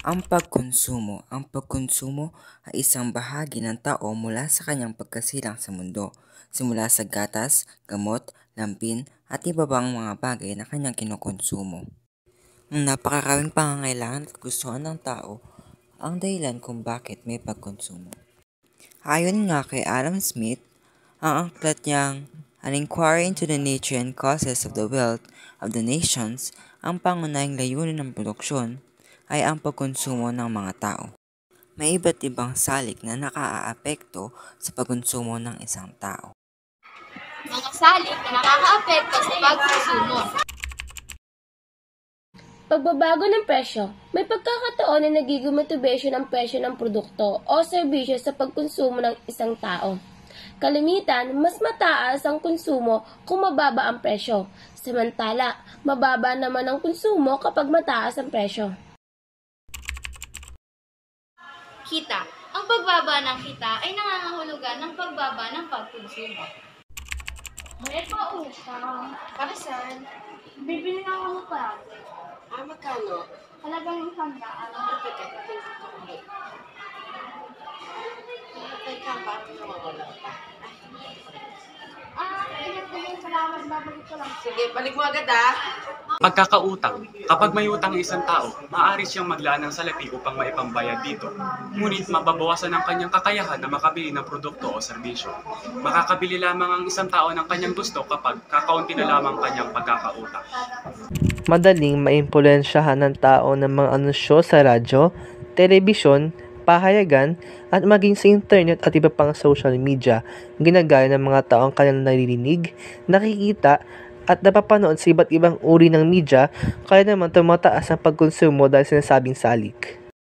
Ang pagkonsumo. Ang pagkonsumo ay isang bahagi ng tao mula sa kanyang pagkasilang sa mundo, simula sa gatas, gamot, lampin, at iba pang mga bagay na kanyang kinukonsumo. Ang napakaraming pangangailangan at kagustuhan ng tao ang dahilan kung bakit may pagkonsumo. Ayon nga kay Adam Smith, ang aklat niyang An Inquiry into the Nature and Causes of the Wealth of the Nations, ang pangunahing layunin ng produksyon ay ang pagkonsumo ng mga tao. May iba't ibang salik na nakaaapekto sa pagkonsumo ng isang tao. Mga salik na nakakaapekto sa pagkonsumo. Pagbabago ng presyo. May pagkakataon na nagiging motivation ang presyo ng produkto o serbisyo sa pagkonsumo ng isang tao. Kalimitan, mas mataas ang konsumo kung mababa ang presyo. Samantala, mababa naman ang konsumo kapag mataas ang presyo. Kita. Ang pagbaba ng kita ay nangangahulugan ng pagbaba ng pagkonsumo. May pautang. Para saan? Bibili ng ano pa? Magkano? Halagang 100. Teka, paano nawawala? Salamat, babalik ko lang. Sige, balik mo agad Pagkakautang. Kapag may utang ang isang tao, maaari siyang maglaan ng salapi upang maipambayad dito. Ngunit mababawasan ang kanyang kakayahan na makabili ng produkto o serbisyo. Makakabili lamang ang isang tao ng kanyang gusto kapag kakaunti na lamang kanyang pagkakautang. Madaling maimpluwensyahan ng tao ng mga anunsyo sa radyo, telebisyon, pahayagan, at maging sa internet at iba pang social media, ginagaya ng mga tao ang kanilang naririnig, nakikita, at napapanood sa iba't ibang uri ng media, kaya naman tumataas ang pagkonsumo dahil sinasabing salik.